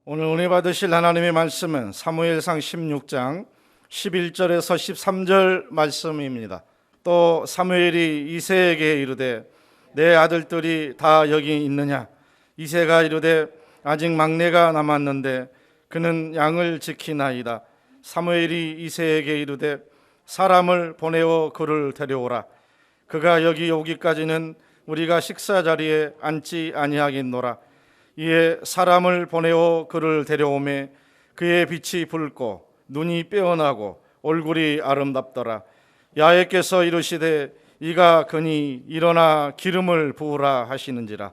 오늘 은혜 받으실 하나님의 말씀은 사무엘상 16장 11절에서 13절 말씀입니다. 또 사무엘이 이새에게 이르되 내 아들들이 다 여기 있느냐? 이새가 이르되 아직 막내가 남았는데 그는 양을 지키나이다. 사무엘이 이새에게 이르되 사람을 보내어 그를 데려오라. 그가 여기 오기까지는 우리가 식사 자리에 앉지 아니하겠노라. 이에 사람을 보내어 그를 데려오매 그의 빛이 붉고 눈이 빼어나고 얼굴이 아름답더라. 야훼께서 이르시되 이가 그니 일어나 기름을 부으라 하시는지라.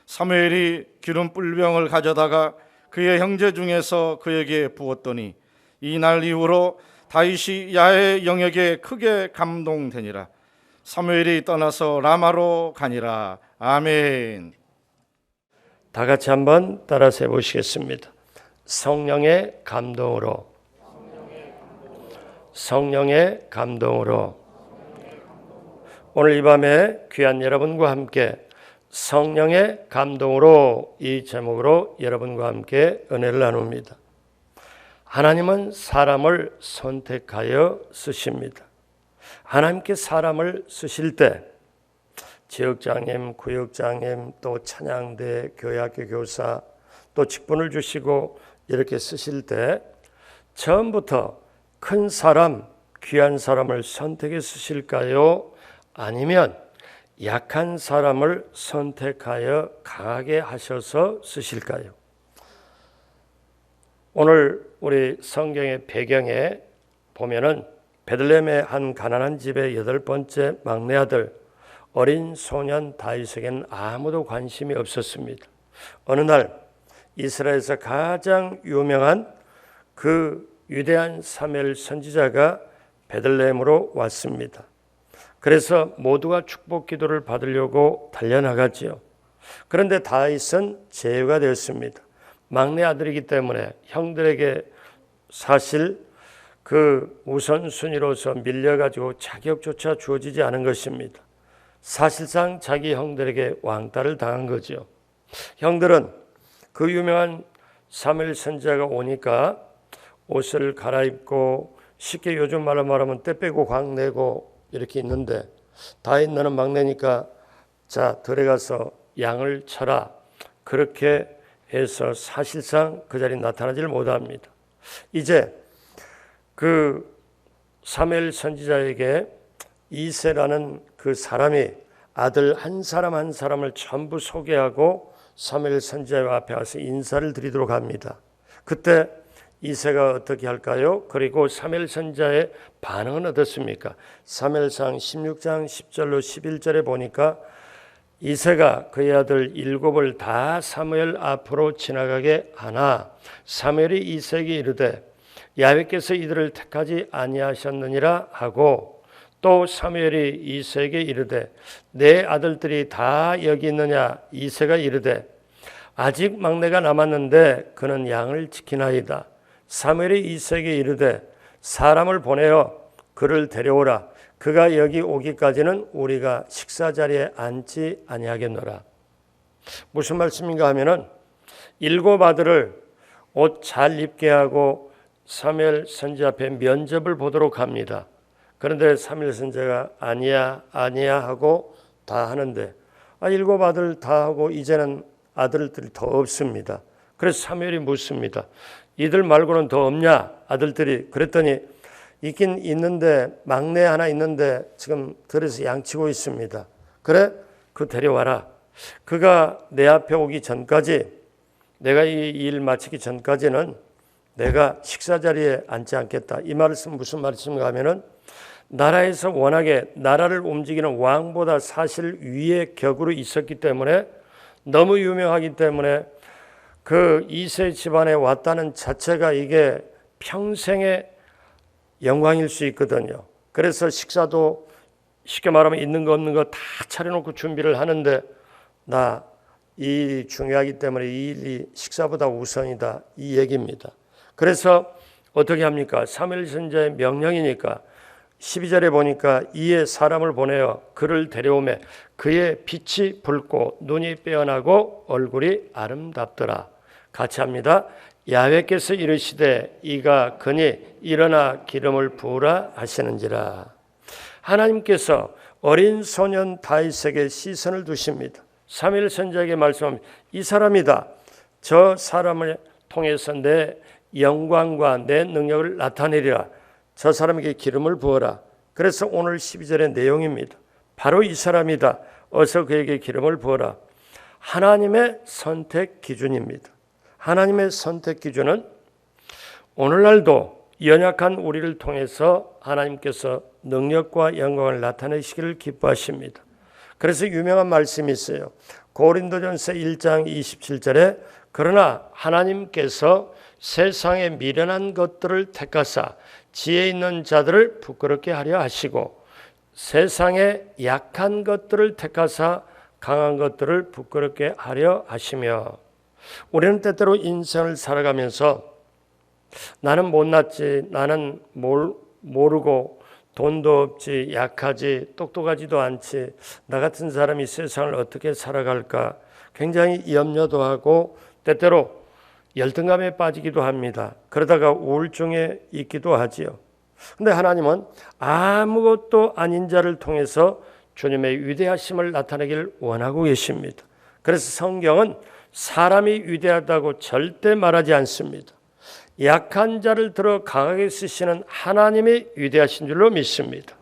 사무엘이 기름 뿔병을 가져다가 그의 형제 중에서 그에게 부었더니 이 날 이후로 다윗이 야훼 영역에 크게 감동되니라. 사무엘이 떠나서 라마로 가니라. 아멘. 다 같이 한번 따라서 해보시겠습니다. 성령의 감동으로, 성령의 감동으로. 오늘 이 밤에 귀한 여러분과 함께 성령의 감동으로, 이 제목으로 여러분과 함께 은혜를 나눕니다. 하나님은 사람을 선택하여 쓰십니다. 하나님께 사람을 쓰실 때 지역장님, 구역장님, 또 찬양대, 교회학교 교사, 또 직분을 주시고 이렇게 쓰실 때 처음부터 큰 사람, 귀한 사람을 선택해 쓰실까요? 아니면 약한 사람을 선택하여 강하게 하셔서 쓰실까요? 오늘 우리 성경의 배경에 보면은 베들레헴의 한 가난한 집의 8번째 막내 아들 어린 소년 다윗에게는 아무도 관심이 없었습니다. 어느 날 이스라엘에서 가장 유명한 그 위대한 사무엘 선지자가 베들레헴으로 왔습니다. 그래서 모두가 축복 기도를 받으려고 달려나갔지요. 그런데 다윗은 제외가 되었습니다. 막내 아들이기 때문에 형들에게 사실 그 우선순위로서 밀려가지고 자격조차 주어지지 않은 것입니다. 사실상 자기 형들에게 왕따를 당한 거죠. 형들은 그 유명한 사무엘 선지자가 오니까 옷을 갈아입고 쉽게 요즘 말로 말하면 때 빼고 광 내고 이렇게 있는데 다윗 너는 막내니까 자 들어가서 양을 쳐라. 그렇게 해서 사실상 그 자리에 나타나지를 못합니다. 이제 그 사무엘 선지자에게 이새라는 그 사람이 아들 한 사람 한 사람을 전부 소개하고 사무엘 선지자 앞에 와서 인사를 드리도록 합니다. 그때 이새가 어떻게 할까요? 그리고 사무엘 선지자의 반응은 어떻습니까? 사무엘상 16장 10절로 11절에 보니까 이새가 그의 아들 7을 다 사무엘 앞으로 지나가게 하나 사무엘이 이새에게 이르되 야훼께서 이들을 택하지 아니하셨느니라 하고 또 사무엘이 이새에게 이르되 내 아들들이 다 여기 있느냐? 이새가 이르되 아직 막내가 남았는데 그는 양을 지키나이다. 사무엘이 이새에게 이르되 사람을 보내어 그를 데려오라. 그가 여기 오기까지는 우리가 식사 자리에 앉지 아니하겠노라. 무슨 말씀인가 하면은 7 아들을 옷 잘 입게 하고 사무엘 선지자 앞에 면접을 보도록 합니다. 그런데 사무엘 선지자가 아니야 하고 다 하는데 7 아들 다 하고 이제는 아들들이 더 없습니다. 그래서 사무엘이 묻습니다. 이들 말고는 더 없냐 아들들이. 그랬더니 있긴 있는데 막내 하나 있는데 지금 들에서 양치고 있습니다. 그래? 그 데려와라. 그가 내 앞에 오기 전까지 내가 이 일 마치기 전까지는 내가 식사 자리에 앉지 않겠다. 이 말씀 무슨 말씀인가 하면은 나라에서 워낙에 나라를 움직이는 왕보다 사실 위의 격으로 있었기 때문에 너무 유명하기 때문에 그 이새 집안에 왔다는 자체가 이게 평생의 영광일 수 있거든요. 그래서 식사도 쉽게 말하면 있는 거 없는 거 다 차려놓고 준비를 하는데 나 이 중요하기 때문에 이 일이 식사보다 우선이다 이 얘기입니다. 그래서 어떻게 합니까? 사무엘 선지자의 명령이니까 12절에 보니까 이에 사람을 보내어 그를 데려오매 그의 빛이 붉고 눈이 빼어나고 얼굴이 아름답더라. 같이 합니다. 야훼께서 이르시되 이가 그니 일어나 기름을 부으라 하시는지라. 하나님께서 어린 소년 다윗에게 시선을 두십니다. 사무엘 선지자에게 말씀합니다. 이 사람이다. 저 사람을 통해서 내 영광과 내 능력을 나타내리라. 저 사람에게 기름을 부어라. 그래서 오늘 12절의 내용입니다. 바로 이 사람이다. 어서 그에게 기름을 부어라. 하나님의 선택 기준입니다. 하나님의 선택 기준은 오늘날도 연약한 우리를 통해서 하나님께서 능력과 영광을 나타내시기를 기뻐하십니다. 그래서 유명한 말씀이 있어요. 고린도전서 1장 27절에 그러나 하나님께서 세상에 미련한 것들을 택하사 지혜 있는 자들을 부끄럽게 하려 하시고 세상에 약한 것들을 택하사 강한 것들을 부끄럽게 하려 하시며, 우리는 때때로 인생을 살아가면서 나는 못났지, 나는 모르고 돈도 없지, 약하지, 똑똑하지도 않지, 나 같은 사람이 세상을 어떻게 살아갈까 굉장히 염려도 하고 때때로 열등감에 빠지기도 합니다. 그러다가 우울증에 있기도 하지요. 근데 하나님은 아무것도 아닌 자를 통해서 주님의 위대하심을 나타내기를 원하고 계십니다. 그래서 성경은 사람이 위대하다고 절대 말하지 않습니다. 약한 자를 들어 강하게 쓰시는 하나님이 위대하신 줄로 믿습니다.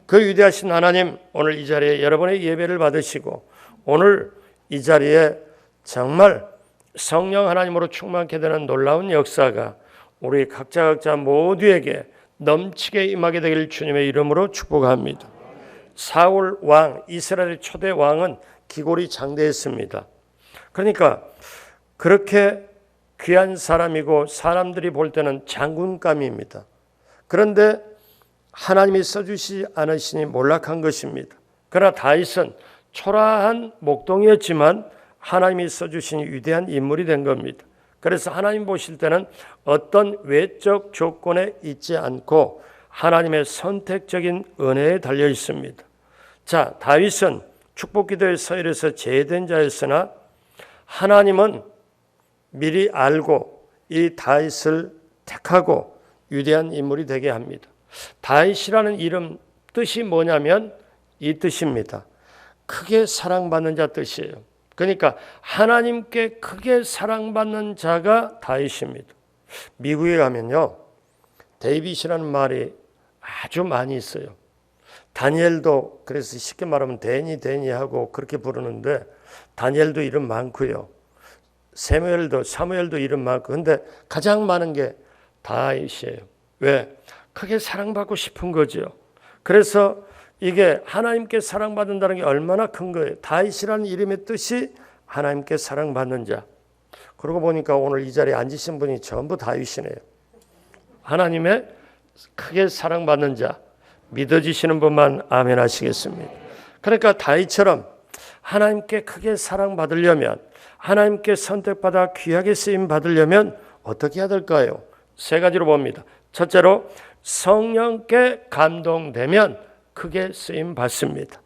그 위대하신 하나님, 오늘 이 자리에 여러분의 예배를 받으시고 오늘 이 자리에 정말 성령 하나님으로 충만케 되는 놀라운 역사가 우리 각자 모두에게 넘치게 임하게 되기를 주님의 이름으로 축복합니다. 사울 왕, 이스라엘의 초대 왕은 기골이 장대했습니다. 그러니까 그렇게 귀한 사람이고 사람들이 볼 때는 장군감입니다. 그런데 하나님이 써주시지 않으시니 몰락한 것입니다. 그러나 다윗은 초라한 목동이었지만 하나님이 써주신 위대한 인물이 된 겁니다. 그래서 하나님 보실 때는 어떤 외적 조건에 있지 않고 하나님의 선택적인 은혜에 달려 있습니다. 자, 다윗은 축복기도의 서열에서 제외된 자였으나 하나님은 미리 알고 이 다윗을 택하고 위대한 인물이 되게 합니다. 다윗이라는 이름 뜻이 뭐냐면 이 뜻입니다. 크게 사랑받는 자 뜻이에요. 그러니까 하나님께 크게 사랑받는 자가 다윗입니다. 미국에 가면요, 데이빗이라는 말이 아주 많이 있어요. 다니엘도 그래서 쉽게 말하면 데니 하고 그렇게 부르는데 다니엘도 이름 많고요. 사무엘도 이름 많고, 근데 가장 많은 게 다윗이에요. 왜? 크게 사랑받고 싶은 거죠. 그래서 이게 하나님께 사랑받는다는 게 얼마나 큰 거예요. 다윗이라는 이름의 뜻이 하나님께 사랑받는 자. 그러고 보니까 오늘 이 자리에 앉으신 분이 전부 다윗이네요. 하나님의 크게 사랑받는 자, 믿어지시는 분만 아멘 하시겠습니다. 그러니까 다윗처럼 하나님께 크게 사랑받으려면, 하나님께 선택받아 귀하게 쓰임 받으려면 어떻게 해야 될까요? 세 가지로 봅니다. 첫째로 성령께 감동되면 크게 쓰임 받습니다.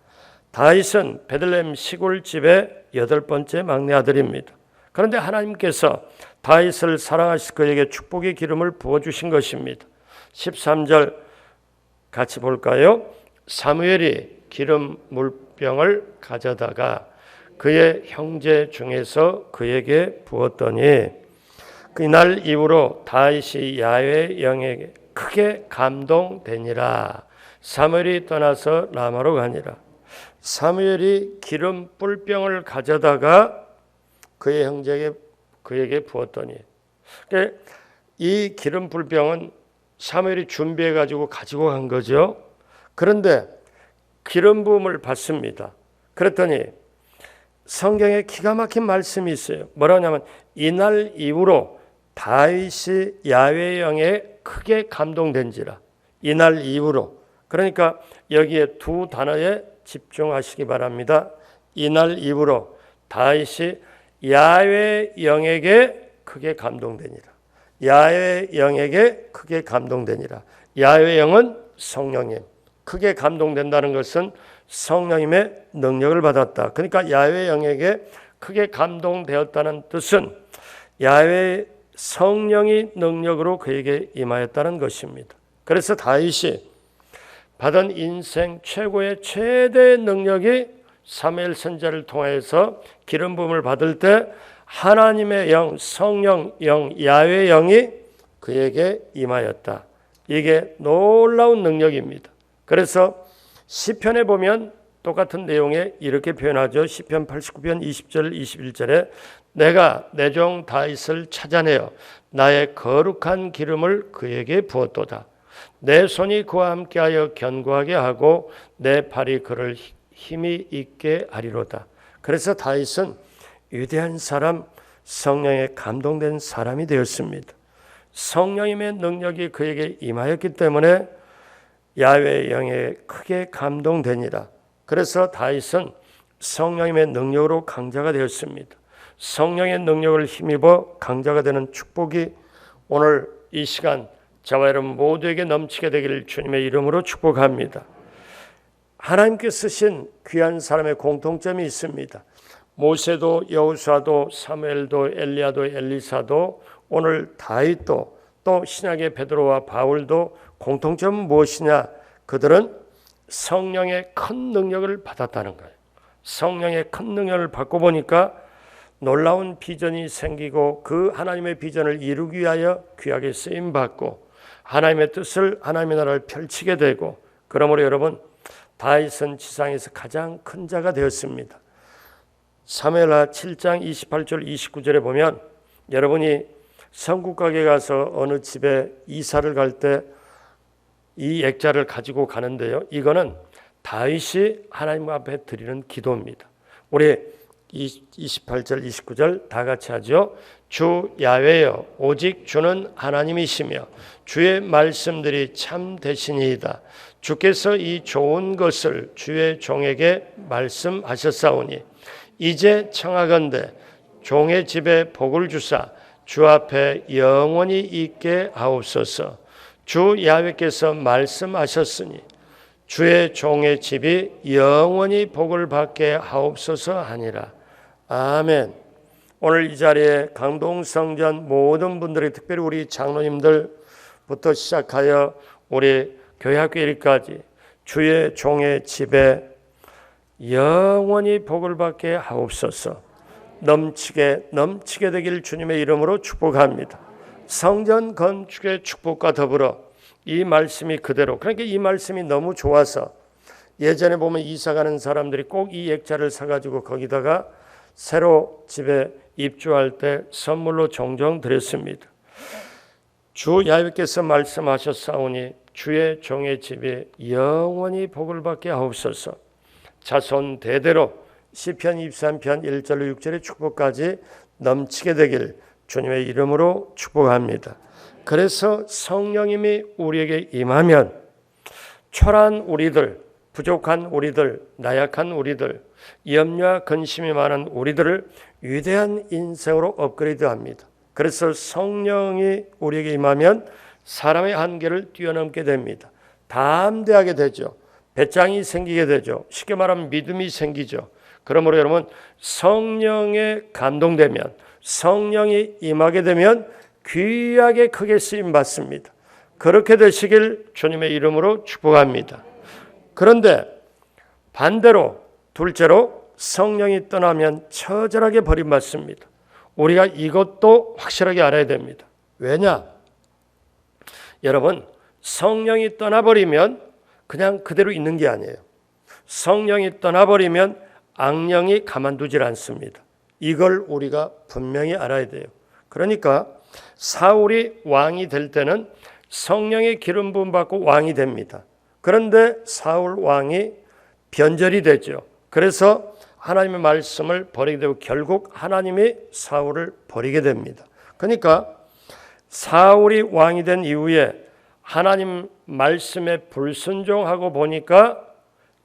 다윗은 베들레헴 시골집의 8번째 막내 아들입니다. 그런데 하나님께서 다윗을 사랑하시 그에게 축복의 기름을 부어주신 것입니다. 13절 같이 볼까요? 사무엘이 기름 물병을 가져다가 그의 형제 중에서 그에게 부었더니 그날 이후로 다윗이 야훼 영에게 크게 감동되니라. 사무엘이 떠나서 라마로 가니라. 사무엘이 기름 뿔병을 가져다가 그의 형제에게 그에게 부었더니, 이 기름 뿔병은 사무엘이 준비해 가지고 간 거죠. 그런데 기름 부음을 받습니다. 그랬더니 성경에 기가 막힌 말씀이 있어요. 뭐라고 하냐면 이날 이후로 다윗이 야훼 영에 크게 감동된지라. 이날 이후로. 그러니까 여기에 두 단어에 집중하시기 바랍니다. 이날 이후로 다윗이 야훼 영에게 크게 감동되니라. 야훼 영에게 크게 감동되니라. 야훼 영은 성령님. 크게 감동된다는 것은 성령님의 능력을 받았다. 그러니까 야훼 영에게 크게 감동되었다는 뜻은 야훼 성령이 능력으로 그에게 임하였다는 것입니다. 그래서 다윗이 받은 인생 최고의 최대의 능력이 사무엘 선지자를 통해서 기름 부음을 받을 때 하나님의 영, 성령 영, 야훼 영이 그에게 임하였다. 이게 놀라운 능력입니다. 그래서 시편에 보면 똑같은 내용에 이렇게 표현하죠. 시편 89편 20절 21절에 내가 내 종 다윗을 찾아내어 나의 거룩한 기름을 그에게 부었도다. 내 손이 그와 함께하여 견고하게 하고 내 팔이 그를 힘이 있게 하리로다. 그래서 다윗은 위대한 사람, 성령에 감동된 사람이 되었습니다. 성령님의 능력이 그에게 임하였기 때문에 야훼 영에 크게 감동되니라. 그래서 다윗은 성령님의 능력으로 강자가 되었습니다. 성령의 능력을 힘입어 강자가 되는 축복이 오늘 이 시간 저와 여러분 모두에게 넘치게 되기를 주님의 이름으로 축복합니다. 하나님께 쓰신 귀한 사람의 공통점이 있습니다. 모세도 여호수아도 사무엘도 엘리야도 엘리사도 오늘 다윗도 또 신약의 베드로와 바울도 공통점은 무엇이냐? 그들은 성령의 큰 능력을 받았다는 거예요. 성령의 큰 능력을 받고 보니까 놀라운 비전이 생기고 그 하나님의 비전을 이루기 위하여 귀하게 쓰임받고 하나님의 뜻을 하나님의 나라를 펼치게 되고 그러므로 여러분 다윗은 지상에서 가장 큰 자가 되었습니다. 사무엘하 7장 28절 29절에 보면 여러분이 성국각에 가서 어느 집에 이사를 갈 때 이 액자를 가지고 가는데요. 이거는 다윗이 하나님 앞에 드리는 기도입니다. 우리 28절 29절 다 같이 하죠. 주 야훼여 오직 주는 하나님이시며 주의 말씀들이 참 되시니이다. 주께서 이 좋은 것을 주의 종에게 말씀하셨사오니 이제 청하건대 종의 집에 복을 주사 주 앞에 영원히 있게 하옵소서. 주 야훼께서 말씀하셨으니 주의 종의 집이 영원히 복을 받게 하옵소서 하니라. 아멘. 오늘 이 자리에 강동성전 모든 분들이 특별히 우리 장로님들부터 시작하여 우리 교회학교 일까지 주의 종의 집에 영원히 복을 받게 하옵소서. 넘치게 되길 주님의 이름으로 축복합니다. 성전 건축의 축복과 더불어 이 말씀이 그대로, 그러니까 이 말씀이 너무 좋아서 예전에 보면 이사 가는 사람들이 꼭 이 액자를 사가지고 거기다가 새로 집에 입주할 때 선물로 종종 드렸습니다. 주 야훼께서 말씀하셨사오니 주의 종의 집이 영원히 복을 받게 하옵소서. 자손 대대로 시편 23편 1절로 6절의 축복까지 넘치게 되길 주님의 이름으로 축복합니다. 그래서 성령님이 우리에게 임하면 초라한 우리들, 부족한 우리들, 나약한 우리들, 염려와 근심이 많은 우리들을 위대한 인생으로 업그레이드합니다. 그래서 성령이 우리에게 임하면 사람의 한계를 뛰어넘게 됩니다. 담대하게 되죠. 배짱이 생기게 되죠. 쉽게 말하면 믿음이 생기죠. 그러므로 여러분 성령에 감동되면 성령이 임하게 되면 귀하게 크게 쓰임 받습니다. 그렇게 되시길 주님의 이름으로 축복합니다. 그런데 반대로 둘째로 성령이 떠나면 처절하게 버림받습니다. 우리가 이것도 확실하게 알아야 됩니다. 왜냐? 여러분 성령이 떠나버리면 그냥 그대로 있는 게 아니에요. 성령이 떠나버리면 악령이 가만두질 않습니다. 이걸 우리가 분명히 알아야 돼요. 그러니까 사울이 왕이 될 때는 성령의 기름 부음 받고 왕이 됩니다. 그런데 사울 왕이 변절이 되죠. 그래서 하나님의 말씀을 버리게 되고 결국 하나님이 사울을 버리게 됩니다. 그러니까 사울이 왕이 된 이후에 하나님 말씀에 불순종하고 보니까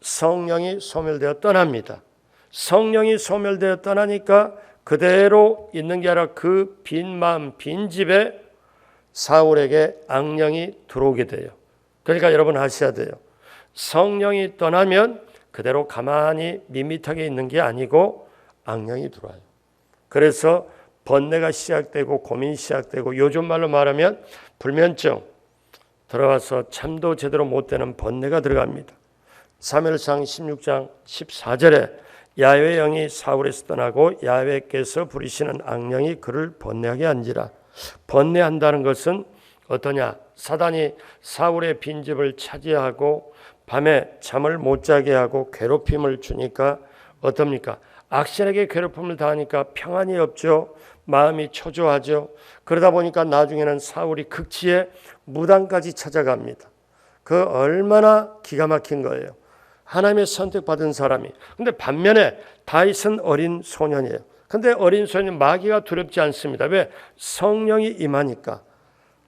성령이 소멸되어 떠납니다. 성령이 소멸되어 떠나니까 그대로 있는 게 아니라 그 빈 마음, 빈 집에 사울에게 악령이 들어오게 돼요. 그러니까 여러분 아셔야 돼요. 성령이 떠나면 그대로 가만히 밋밋하게 있는 게 아니고 악령이 들어와요. 그래서 번뇌가 시작되고 고민이 시작되고 요즘 말로 말하면 불면증 들어와서 잠도 제대로 못 되는 번뇌가 들어갑니다. 사무엘상 16장 14절에 야훼의 영이 사울에서 떠나고 야훼께서 부리시는 악령이 그를 번뇌하게 한지라. 번뇌한다는 것은 어떠냐? 사단이 사울의 빈집을 차지하고 밤에 잠을 못 자게 하고 괴롭힘을 주니까 어떻습니까? 악신에게 괴롭힘을 당하니까 평안이 없죠. 마음이 초조하죠. 그러다 보니까 나중에는 사울이 극치에 무당까지 찾아갑니다. 그 얼마나 기가 막힌 거예요. 하나님의 선택받은 사람이. 근데 반면에 다윗은 어린 소년이에요. 근데 어린 소년은 마귀가 두렵지 않습니다. 왜? 성령이 임하니까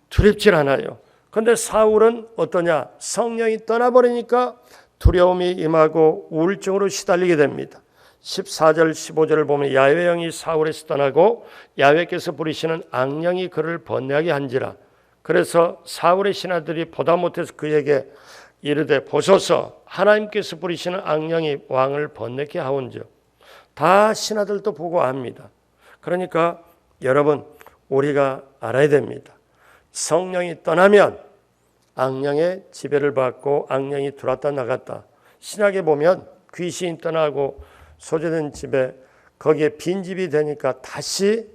두렵질 않아요. 근데 사울은 어떠냐? 성령이 떠나버리니까 두려움이 임하고 우울증으로 시달리게 됩니다. 14절 15절을 보면 야훼의 영이 사울에서 떠나고 야훼께서 부리시는 악령이 그를 번뇌하게 한지라. 그래서 사울의 신하들이 보다 못해서 그에게 이르되 보소서 하나님께서 부리시는 악령이 왕을 번뇌케 하온즉. 다 신하들도 보고 압니다. 그러니까 여러분 우리가 알아야 됩니다. 성령이 떠나면 악령의 지배를 받고 악령이 들어왔다 나갔다. 신약에 보면 귀신이 떠나고 소재된 집에 거기에 빈집이 되니까 다시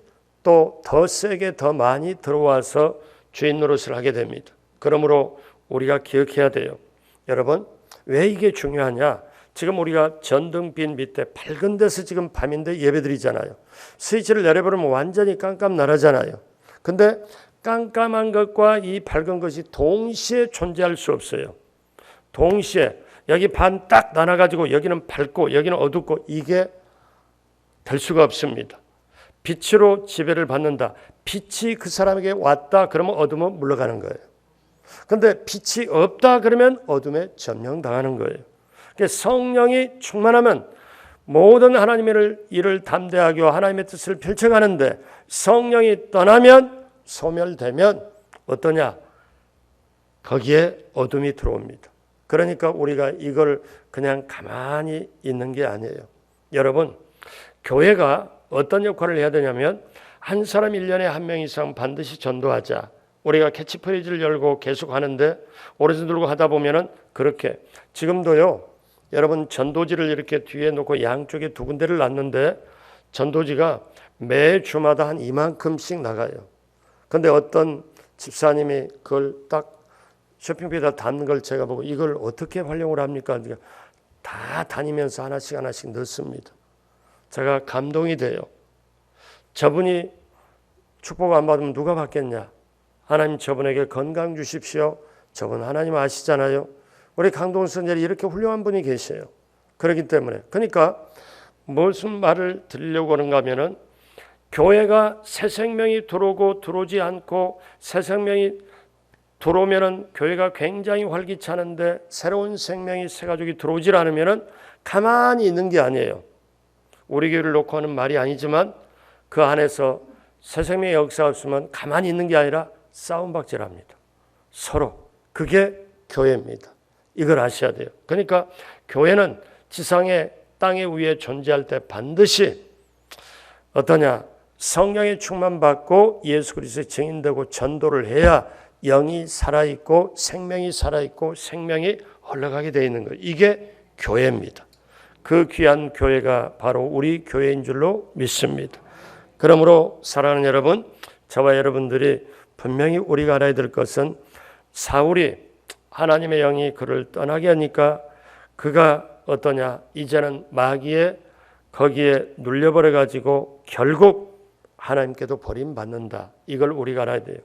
또 더 세게 더 많이 들어와서 주인 노릇을 하게 됩니다. 그러므로 우리가 기억해야 돼요. 여러분 왜 이게 중요하냐? 지금 우리가 전등빛 밑에 밝은 데서 지금 밤인데 예배드리잖아요. 스위치를 내려버리면 완전히 깜깜나라잖아요. 근데 깜깜한 것과 이 밝은 것이 동시에 존재할 수 없어요. 동시에 여기 반 딱 나눠가지고 여기는 밝고 여기는 어둡고 이게 될 수가 없습니다. 빛으로 지배를 받는다. 빛이 그 사람에게 왔다 그러면 어둠은 물러가는 거예요. 그런데 빛이 없다 그러면 어둠에 점령당하는 거예요. 성령이 충만하면 모든 하나님의 일을 담대하게 하나님의 뜻을 펼쳐가는데 성령이 떠나면 소멸되면 어떠냐? 거기에 어둠이 들어옵니다. 그러니까 우리가 이걸 그냥 가만히 있는 게 아니에요. 여러분 교회가 어떤 역할을 해야 되냐면 한 사람 1년에 한 명 이상 반드시 전도하자. 우리가 캐치프레이즈를 열고 계속 하는데 오래전 들고 하다 보면은 그렇게 지금도요. 여러분 전도지를 이렇게 뒤에 놓고 양쪽에 두 군데를 놨는데 전도지가 매 주마다 한 이만큼씩 나가요. 근데 어떤 집사님이 그걸 딱 쇼핑백에다 담는 걸 제가 보고 이걸 어떻게 활용을 합니까? 다 다니면서 하나씩 하나씩 넣습니다. 제가 감동이 돼요. 저분이 축복 안 받으면 누가 받겠냐? 하나님 저분에게 건강 주십시오. 저분 하나님 아시잖아요. 우리 강동원 선생님이 이렇게 훌륭한 분이 계세요. 그렇기 때문에 그러니까 무슨 말을 드리려고 하는가 하면은 교회가 새 생명이 들어오고 들어오지 않고 새 생명이 들어오면은 교회가 굉장히 활기차는데 새로운 생명이 새 가족이 들어오질 않으면은 가만히 있는 게 아니에요. 우리 교회를 놓고 하는 말이 아니지만 그 안에서 새 생명의 역사가 없으면 가만히 있는 게 아니라 싸움박질합니다. 서로. 그게 교회입니다. 이걸 아셔야 돼요. 그러니까 교회는 지상의 땅의 위에 존재할 때 반드시 어떠냐? 성령의 충만받고 예수 그리스도의 증인되고 전도를 해야 영이 살아있고 생명이 살아있고 생명이 흘러가게 되어 있는 거예요. 이게 교회입니다. 그 귀한 교회가 바로 우리 교회인 줄로 믿습니다. 그러므로 사랑하는 여러분, 저와 여러분들이 분명히 우리가 알아야 될 것은 사울이 하나님의 영이 그를 떠나게 하니까 그가 어떠냐? 이제는 마귀의 거기에 눌려버려 가지고 결국 하나님께도 버림받는다. 이걸 우리가 알아야 돼요.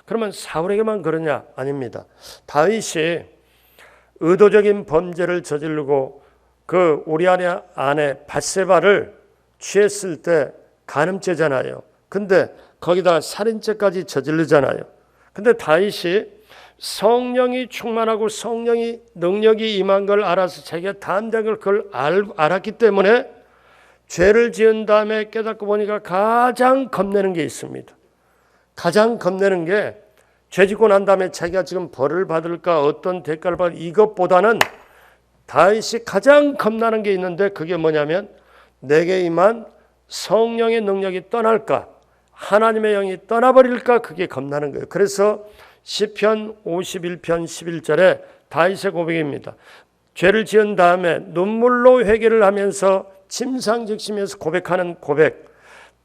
그러면 사울에게만 그러냐? 아닙니다. 다윗이 의도적인 범죄를 저지르고 그 우리아의 아내 밧세바를 취했을 때 간음죄잖아요. 근데 거기다 살인죄까지 저지르잖아요. 근데 다윗이 성령이 충만하고 성령이 능력이 임한 걸 알아서 자기가 담대한 걸 그걸 알았기 때문에 죄를 지은 다음에 깨닫고 보니까 가장 겁내는 게 있습니다. 가장 겁내는 게 죄 짓고 난 다음에 자기가 지금 벌을 받을까 어떤 대가를 받을 이것보다는 다윗이 가장 겁나는 게 있는데 그게 뭐냐면 내게 임한 성령의 능력이 떠날까 하나님의 영이 떠나버릴까 그게 겁나는 거예요. 그래서 시편 51편 11절에 다윗의 고백입니다. 죄를 지은 다음에 눈물로 회개를 하면서 침상직시면서 고백하는 고백.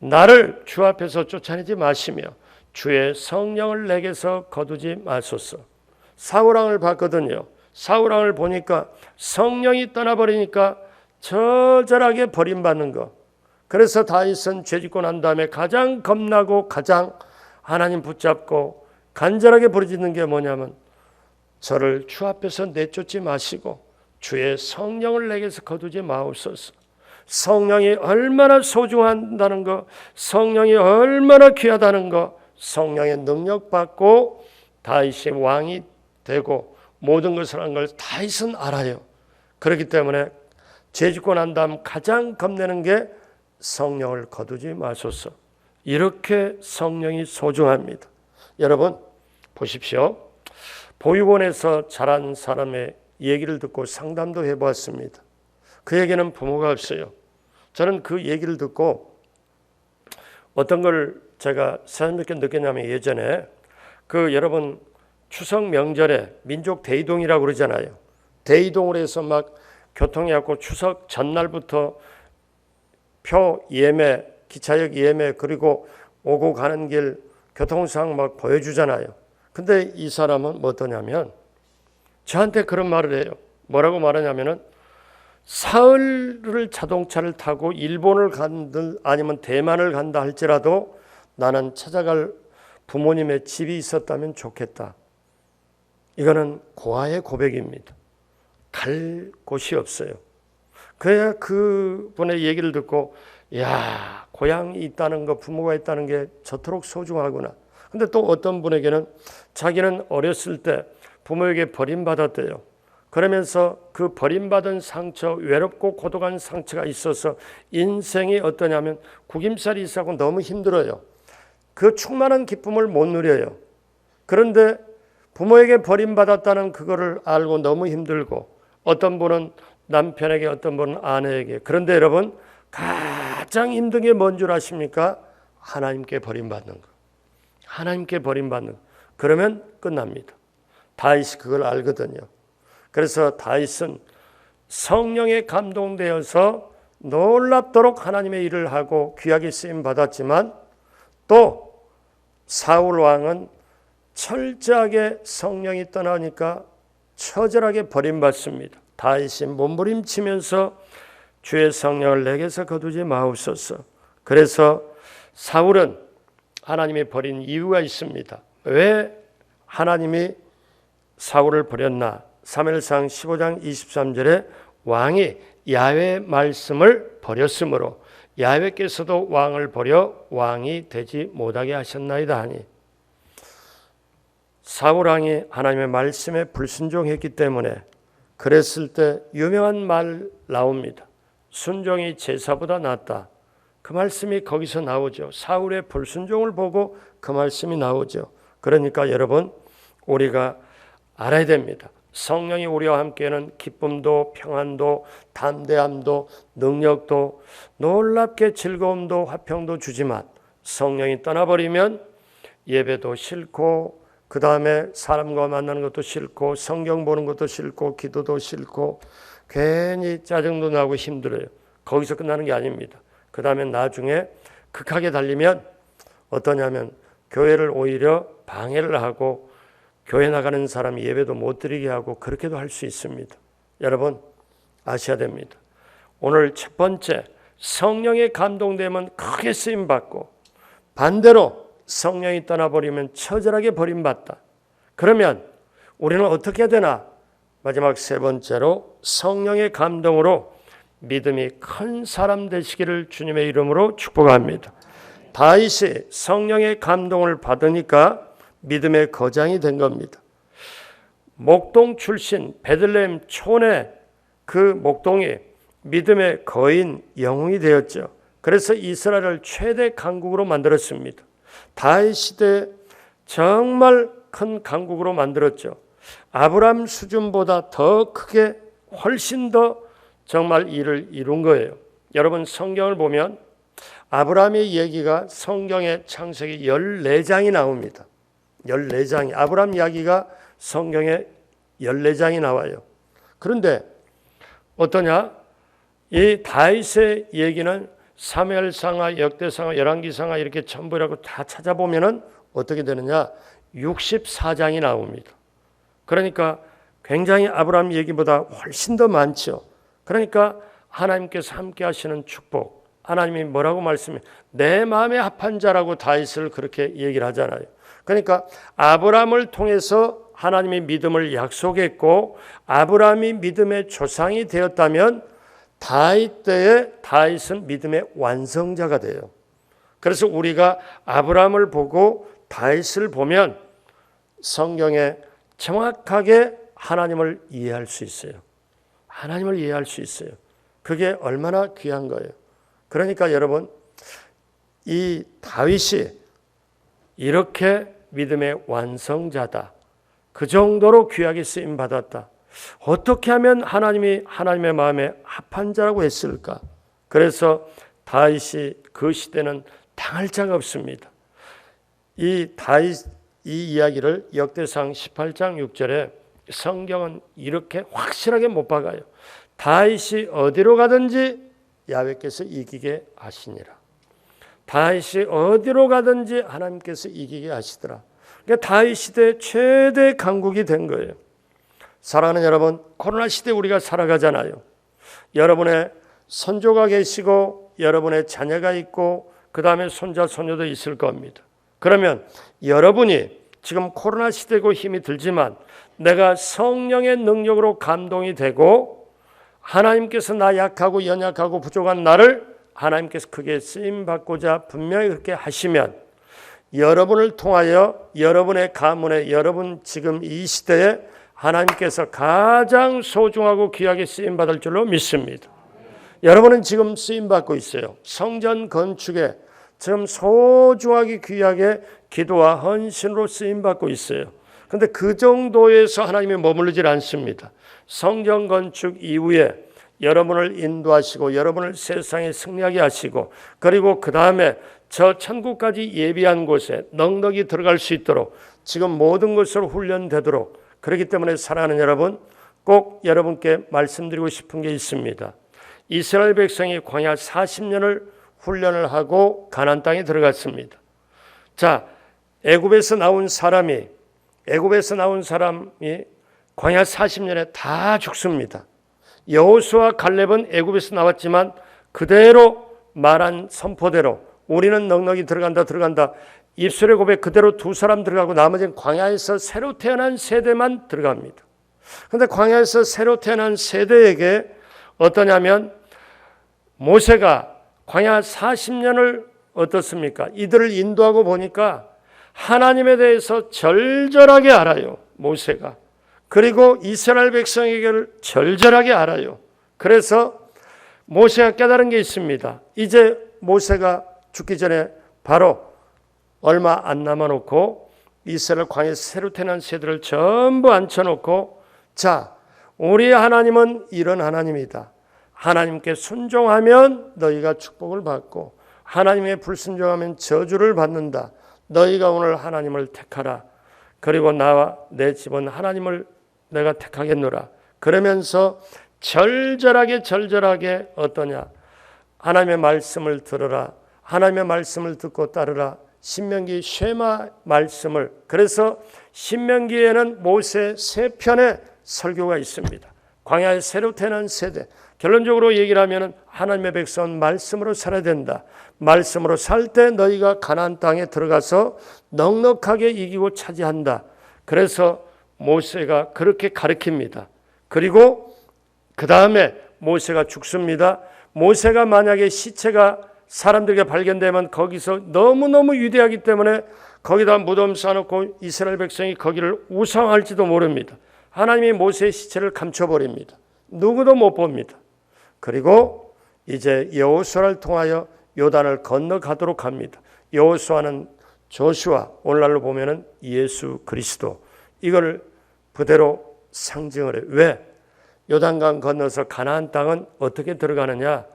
나를 주 앞에서 쫓아내지 마시며 주의 성령을 내게서 거두지 마소서. 사울왕을 봤거든요. 사울왕을 보니까 성령이 떠나버리니까 처절하게 버림받는 거. 그래서 다윗은 죄짓고 난 다음에 가장 겁나고 가장 하나님 붙잡고 간절하게 부르짖는 게 뭐냐면 저를 주 앞에서 내쫓지 마시고 주의 성령을 내게서 거두지 마옵소서. 성령이 얼마나 소중하다는 거, 성령이 얼마나 귀하다는 거, 성령의 능력 받고 다윗이 왕이 되고 모든 것을 한 걸 다윗은 알아요. 그렇기 때문에 죄짓고 난 다음 가장 겁내는 게 성령을 거두지 마소서. 이렇게 성령이 소중합니다. 여러분 보십시오. 보육원에서 자란 사람의 얘기를 듣고 상담도 해보았습니다. 그에게는 부모가 없어요. 저는 그 얘기를 듣고 어떤 걸 제가 새삼스럽게 느꼈냐면 예전에 그 여러분 추석 명절에 민족 대이동이라고 그러잖아요. 대이동을 해서 막 교통이 왔고 추석 전날부터 표 예매, 기차역 예매 그리고 오고 가는 길 교통상 막 보여주잖아요. 근데 이 사람은 뭐 어떠냐면 저한테 그런 말을 해요. 뭐라고 말하냐면은 사흘을 자동차를 타고 일본을 간든 아니면 대만을 간다 할지라도 나는 찾아갈 부모님의 집이 있었다면 좋겠다. 이거는 고아의 고백입니다. 갈 곳이 없어요. 그래야 그분의 얘기를 듣고 야 고향이 있다는 거 부모가 있다는 게 저토록 소중하구나. 근데 또 어떤 분에게는 자기는 어렸을 때 부모에게 버림받았대요. 그러면서 그 버림받은 상처, 외롭고 고독한 상처가 있어서 인생이 어떠냐면 구김살이 있어서 너무 힘들어요. 그 충만한 기쁨을 못 누려요. 그런데 부모에게 버림받았다는 그거를 알고 너무 힘들고 어떤 분은 남편에게 어떤 분은 아내에게 그런데 여러분 가장 힘든 게 뭔 줄 아십니까? 하나님께 버림받는 거. 하나님께 버림받는 거. 그러면 끝납니다. 다윗이 그걸 알거든요. 그래서 다윗은 성령에 감동되어서 놀랍도록 하나님의 일을 하고 귀하게 쓰임 받았지만 또 사울 왕은 철저하게 성령이 떠나니까 처절하게 버림받습니다. 다윗이 몸부림치면서 주의 성령을 내게서 거두지 마옵소서. 그래서 사울은 하나님이 버린 이유가 있습니다. 왜 하나님이 사울을 버렸나? 사무엘상 15장 23절에 왕이 야훼의 말씀을 버렸으므로 야훼께서도 왕을 버려 왕이 되지 못하게 하셨나이다 하니 사울 왕이 하나님의 말씀에 불순종했기 때문에 그랬을 때 유명한 말 나옵니다. 순종이 제사보다 낫다. 그 말씀이 거기서 나오죠. 사울의 불순종을 보고 그 말씀이 나오죠. 그러니까 여러분 우리가 알아야 됩니다. 성령이 우리와 함께는 기쁨도 평안도 담대함도 능력도 놀랍게 즐거움도 화평도 주지만 성령이 떠나버리면 예배도 싫고 그 다음에 사람과 만나는 것도 싫고 성경 보는 것도 싫고 기도도 싫고 괜히 짜증도 나고 힘들어요. 거기서 끝나는 게 아닙니다. 그 다음에 나중에 극하게 달리면 어떠냐면 교회를 오히려 방해를 하고 교회 나가는 사람이 예배도 못 드리게 하고 그렇게도 할 수 있습니다. 여러분 아셔야 됩니다. 오늘 첫 번째 성령의 감동되면 크게 쓰임받고 반대로 성령이 떠나버리면 처절하게 버림받다. 그러면 우리는 어떻게 해야 되나? 마지막 세 번째로 성령의 감동으로 믿음이 큰 사람 되시기를 주님의 이름으로 축복합니다. 다윗이 성령의 감동을 받으니까 믿음의 거장이 된 겁니다. 목동 출신 베들레헴 촌의 그 목동이 믿음의 거인 영웅이 되었죠. 그래서 이스라엘을 최대 강국으로 만들었습니다. 다윗 시대에 정말 큰 강국으로 만들었죠. 아브라함 수준보다 더 크게 훨씬 더 정말 일을 이룬 거예요. 여러분 성경을 보면 아브라함의 얘기가 성경의 창세기 14장이 나옵니다. 14장이 아브라함 이야기가 성경에 14장이 나와요. 그런데 어떠냐? 이 다윗의 얘기는 사무엘상하, 역대상하, 열왕기상하 이렇게 전부라고 다 찾아보면은 어떻게 되느냐? 64장이 나옵니다. 그러니까 굉장히 아브라함 얘기보다 훨씬 더 많죠. 그러니까 하나님께서 함께 하시는 축복, 하나님이 뭐라고 말씀해? 내 마음에 합한 자라고 다윗을 그렇게 얘기를 하잖아요. 그러니까 아브라함을 통해서 하나님이 믿음을 약속했고 아브라함이 믿음의 조상이 되었다면 다윗 때에 다윗은 믿음의 완성자가 돼요. 그래서 우리가 아브라함을 보고 다윗을 보면 성경에 정확하게 하나님을 이해할 수 있어요. 하나님을 이해할 수 있어요. 그게 얼마나 귀한 거예요. 그러니까 여러분 이 다윗이 이렇게 믿음의 완성자다. 그 정도로 귀하게 쓰임 받았다. 어떻게 하면 하나님이 하나님의 마음에 합한 자라고 했을까? 그래서 다윗이 그 시대는 당할 자가 없습니다. 이 다윗 이 이야기를 역대상 18장 6절에 성경은 이렇게 확실하게 못 박아요. 다윗이 어디로 가든지 야훼께서 이기게 하시니라. 다윗이 어디로 가든지 하나님께서 이기게 하시더라. 그러니까 다윗 시대 최대 강국이 된 거예요. 사랑하는 여러분, 코로나 시대 우리가 살아가잖아요. 여러분의 손조가 계시고 여러분의 자녀가 있고 그 다음에 손자 손녀도 있을 겁니다. 그러면 여러분이 지금 코로나 시대고 힘이 들지만 내가 성령의 능력으로 감동이 되고 하나님께서 나 약하고 연약하고 부족한 나를 하나님께서 크게 쓰임받고자 분명히 그렇게 하시면 여러분을 통하여 여러분의 가문에 여러분 지금 이 시대에 하나님께서 가장 소중하고 귀하게 쓰임받을 줄로 믿습니다. 여러분은 지금 쓰임받고 있어요. 성전 건축에 지금 소중하게 귀하게 기도와 헌신으로 쓰임받고 있어요. 그런데 그 정도에서 하나님이 머무르질 않습니다. 성전 건축 이후에 여러분을 인도하시고 여러분을 세상에 승리하게 하시고 그리고 그 다음에 저 천국까지 예비한 곳에 넉넉히 들어갈 수 있도록 지금 모든 것으로 훈련되도록 그렇기 때문에 사랑하는 여러분 꼭 여러분께 말씀드리고 싶은 게 있습니다. 이스라엘 백성이 광야 40년을 훈련을 하고 가나안 땅에 들어갔습니다. 자, 애굽에서 나온 사람이 광야 40년에 다 죽습니다. 여호수아 갈렙은 애굽에서 나왔지만 그대로 말한 선포대로 우리는 넉넉히 들어간다. 입술의 고백 그대로 두 사람 들어가고 나머지는 광야에서 새로 태어난 세대만 들어갑니다. 그런데 광야에서 새로 태어난 세대에게 어떠냐면 모세가 광야 40년을 어떻습니까? 이들을 인도하고 보니까 하나님에 대해서 절절하게 알아요. 모세가. 그리고 이스라엘 백성에게를 절절하게 알아요. 그래서 모세가 깨달은 게 있습니다. 이제 모세가 죽기 전에 바로 얼마 안 남아놓고 이스라엘 광야에서 새로 태어난 세대를 전부 앉혀놓고 자, 우리 하나님은 이런 하나님이다. 하나님께 순종하면 너희가 축복을 받고 하나님의 불순종하면 저주를 받는다. 너희가 오늘 하나님을 택하라. 그리고 나와 내 집은 하나님을 내가 택하겠노라. 그러면서 절절하게 어떠냐. 하나님의 말씀을 들으라. 하나님의 말씀을 듣고 따르라. 신명기 쉐마 말씀을 그래서 신명기에는 모세 3편의 설교가 있습니다. 광야에 새로 태어난 세대 결론적으로 얘기를 하면 하나님의 백성은 말씀으로 살아야 된다. 말씀으로 살 때 너희가 가나안 땅에 들어가서 넉넉하게 이기고 차지한다. 그래서 모세가 그렇게 가르칩니다. 그리고 그 다음에 모세가 죽습니다. 모세가 만약에 시체가 사람들에게 발견되면 거기서 너무너무 위대하기 때문에 거기다 무덤 쌓아놓고 이스라엘 백성이 거기를 우상할지도 모릅니다. 하나님이 모세의 시체를 감춰버립니다. 누구도 못 봅니다. 그리고 이제 여호수아를 통하여 요단을 건너가도록 합니다. 여호수아는 조슈아, 오늘날로 보면은 예수 그리스도, 이걸 그대로 상징을 해요. 왜? 요단강 건너서 가나안 땅은 어떻게 들어가느냐?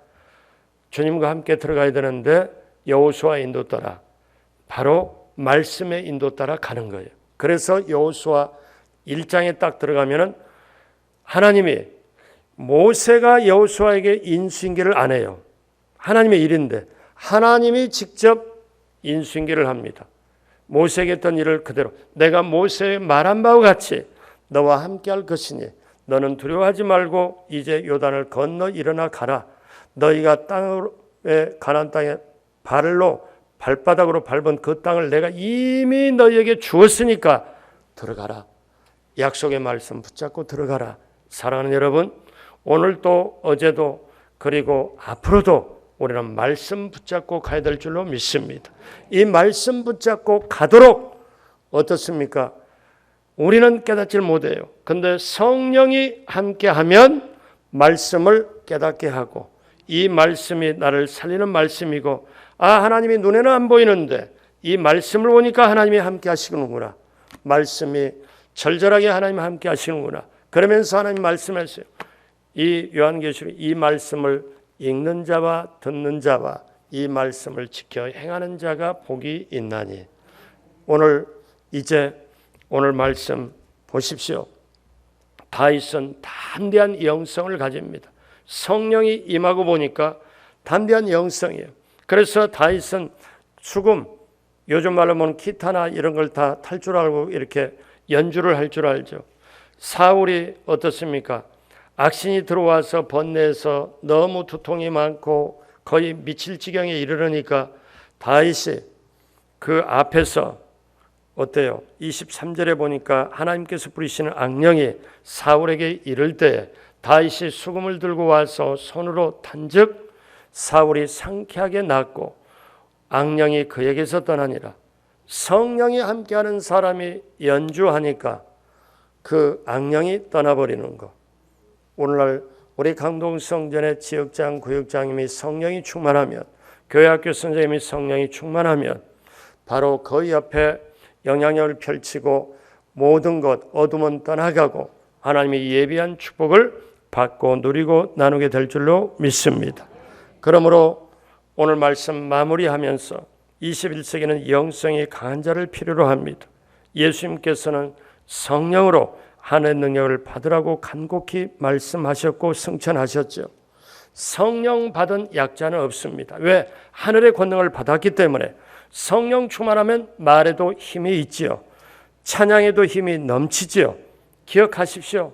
주님과 함께 들어가야 되는데 여호수아 인도 따라, 바로 말씀의 인도 따라 가는 거예요. 그래서 여호수아 1장에 딱 들어가면은 하나님이, 모세가 여호수아에게 인수인계를 안 해요. 하나님의 일인데 하나님이 직접 인수인계를 합니다. 모세에게 했던 일을 그대로, 내가 모세의 말한 바와 같이 너와 함께 할 것이니 너는 두려워하지 말고 이제 요단을 건너 일어나 가라. 너희가 가나안 땅에 발바닥으로 밟은 그 땅을 내가 이미 너희에게 주었으니까 들어가라. 약속의 말씀 붙잡고 들어가라. 사랑하는 여러분, 오늘도 어제도 그리고 앞으로도 우리는 말씀 붙잡고 가야 될 줄로 믿습니다. 이 말씀 붙잡고 가도록 어떻습니까? 우리는 깨닫질 못해요. 그런데 성령이 함께하면 말씀을 깨닫게 하고, 이 말씀이 나를 살리는 말씀이고, 하나님이 눈에는 안 보이는데 이 말씀을 보니까 하나님이 함께 하시는구나. 말씀이 절절하게 하나님이 함께 하시는구나. 그러면서 하나님 말씀하세요. 이 요한계시록, 이 말씀을 읽는 자와 듣는 자와 이 말씀을 지켜 행하는 자가 복이 있나니. 오늘 말씀 보십시오. 다윗은 담대한 영성을 가집니다. 성령이 임하고 보니까 담대한 영성이에요. 그래서 다윗은 수금, 요즘 말로 하면 기타나 이런 걸 다 탈 줄 알고 이렇게 연주를 할 줄 알죠. 사울이 어떻습니까? 악신이 들어와서 번뇌해서 너무 두통이 많고 거의 미칠 지경에 이르르니까 다윗이 그 앞에서 어때요? 23절에 보니까 하나님께서 부리시는 악령이 사울에게 이를 때 다윗이 수금을 들고 와서 손으로 탄즉 사울이 상쾌하게 낫고 악령이 그에게서 떠나니라. 성령이 함께하는 사람이 연주하니까 그 악령이 떠나버리는 것. 오늘날 우리 강동성전의 지역장, 구역장님이 성령이 충만하면, 교회학교 선생님이 성령이 충만하면 바로 그 옆에 영향력을 펼치고 모든 것, 어둠은 떠나가고 하나님이 예비한 축복을 받고 누리고 나누게 될 줄로 믿습니다. 그러므로 오늘 말씀 마무리하면서 21세기는 영성이 강한 자를 필요로 합니다. 예수님께서는 성령으로 하나님의 능력을 받으라고 간곡히 말씀하셨고 승천하셨죠. 성령 받은 약자는 없습니다. 왜? 하늘의 권능을 받았기 때문에. 성령 충만하면 말에도 힘이 있지요. 찬양에도 힘이 넘치지요. 기억하십시오.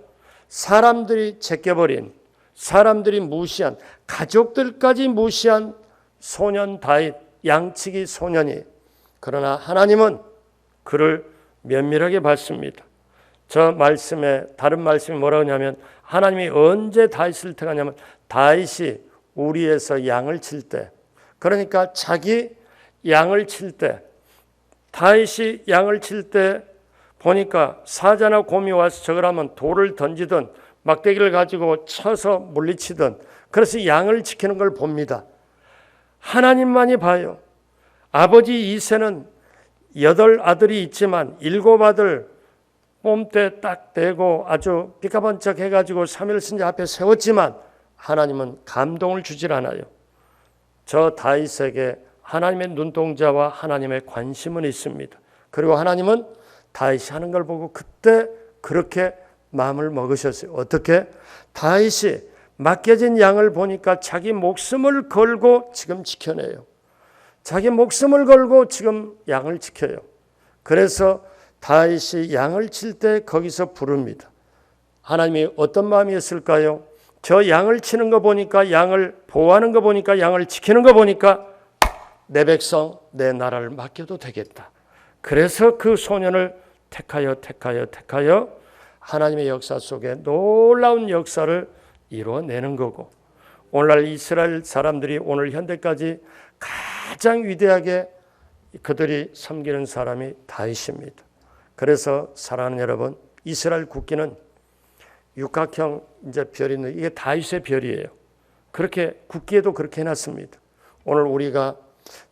사람들이 제껴버린, 사람들이 무시한, 가족들까지 무시한 소년 다윗, 양치기 소년이, 그러나 하나님은 그를 면밀하게 봤습니다. 저 말씀에 다른 말씀이 뭐라고 하냐면, 하나님이 언제 다윗을 택하냐면 다윗이 우리에서 양을 칠 때, 그러니까 자기 양을 칠 때, 다윗이 양을 칠 때 보니까 사자나 곰이 와서 저걸 하면 돌을 던지든 막대기를 가지고 쳐서 물리치든, 그래서 양을 지키는 걸 봅니다. 하나님만이 봐요. 아버지 이새는 8 아들이 있지만 7 아들 뽐때 딱 대고 아주 삐까번쩍 해가지고 사무엘선지 앞에 세웠지만 하나님은 감동을 주질 않아요. 저 다윗에게 하나님의 눈동자와 하나님의 관심은 있습니다. 그리고 하나님은 다윗이 하는 걸 보고 그때 그렇게 마음을 먹으셨어요. 어떻게? 다윗이 맡겨진 양을 보니까 자기 목숨을 걸고 지금 지켜내요. 자기 목숨을 걸고 지금 양을 지켜요. 그래서 다윗이 양을 칠 때 거기서 부릅니다. 하나님이 어떤 마음이었을까요? 저 양을 치는 거 보니까, 양을 보호하는 거 보니까, 양을 지키는 거 보니까 내 백성, 내 나라를 맡겨도 되겠다. 그래서 그 소년을 택하여 하나님의 역사 속에 놀라운 역사를 이루어내는 거고, 오늘날 이스라엘 사람들이 오늘 현대까지 가장 위대하게 그들이 섬기는 사람이 다윗입니다. 그래서 사랑하는 여러분, 이스라엘 국기는 육각형 이제 별이 있는, 이게 다윗의 별이에요. 그렇게 국기에도 그렇게 해놨습니다. 오늘 우리가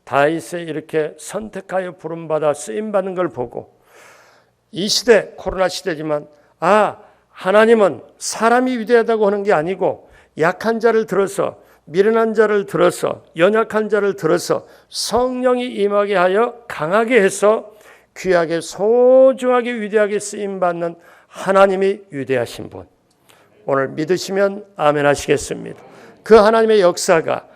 다윗이 이렇게 선택하여 부름받아 쓰임받는 걸 보고 이 시대, 코로나 시대지만 하나님은 사람이 위대하다고 하는 게 아니고 약한 자를 들어서, 미련한 자를 들어서, 연약한 자를 들어서 성령이 임하게 하여 강하게 해서 귀하게 소중하게 위대하게 쓰임받는 하나님이 위대하신 분. 오늘 믿으시면 아멘 하시겠습니다. 그 하나님의 역사가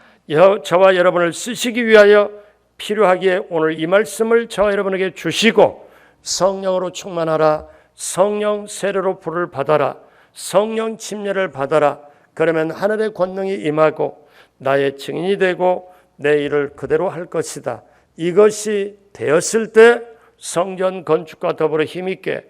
저와 여러분을 쓰시기 위하여 필요하기에 오늘 이 말씀을 저와 여러분에게 주시고 성령으로 충만하라, 성령 세례로 불을 받아라, 성령 침례를 받아라. 그러면 하늘의 권능이 임하고 나의 증인이 되고 내 일을 그대로 할 것이다. 이것이 되었을 때 성전 건축과 더불어 힘있게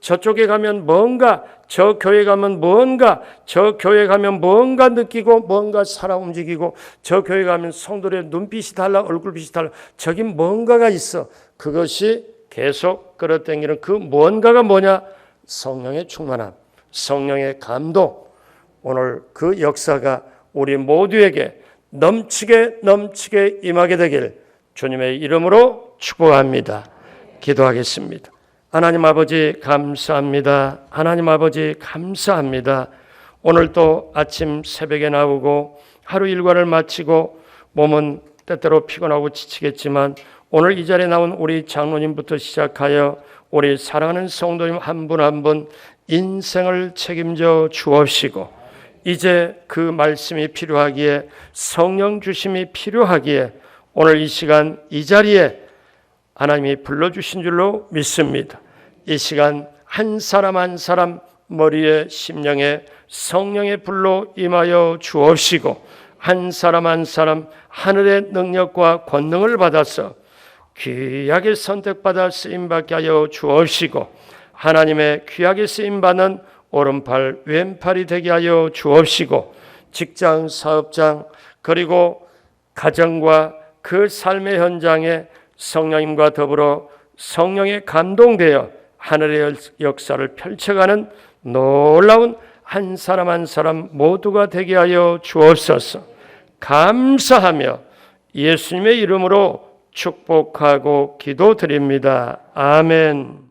저쪽에 가면 뭔가, 저 교회 가면 뭔가, 저 교회 가면 뭔가 느끼고 뭔가 살아 움직이고 저 교회 가면 성도들의 눈빛이 달라, 얼굴빛이 달라. 저기 뭔가가 있어. 그것이 계속 끌어당기는 그 뭔가가 뭐냐? 성령의 충만함, 성령의 감동. 오늘 그 역사가 우리 모두에게 넘치게 임하게 되길 주님의 이름으로 축복합니다. 기도하겠습니다. 하나님 아버지 감사합니다. 하나님 아버지 감사합니다. 오늘 또 아침 새벽에 나오고 하루 일과를 마치고 몸은 때때로 피곤하고 지치겠지만 오늘 이 자리에 나온 우리 장로님부터 시작하여 우리 사랑하는 성도님 한 분 한 분 인생을 책임져 주옵시고 이제 그 말씀이 필요하기에 성령 주심이 필요하기에 오늘 이 시간 이 자리에 하나님이 불러주신 줄로 믿습니다. 이 시간 한 사람 한 사람 머리에 심령에 성령의 불로 임하여 주옵시고 한 사람 한 사람 하늘의 능력과 권능을 받아서 귀하게 선택받아 쓰임받게 하여 주옵시고 하나님의 귀하게 쓰임받는 오른팔 왼팔이 되게 하여 주옵시고 직장 사업장 그리고 가정과 그 삶의 현장에 성령님과 더불어 성령에 감동되어 하늘의 역사를 펼쳐가는 놀라운 한 사람 한 사람 모두가 되게 하여 주옵소서. 감사하며 예수님의 이름으로 축복하고 기도드립니다. 아멘.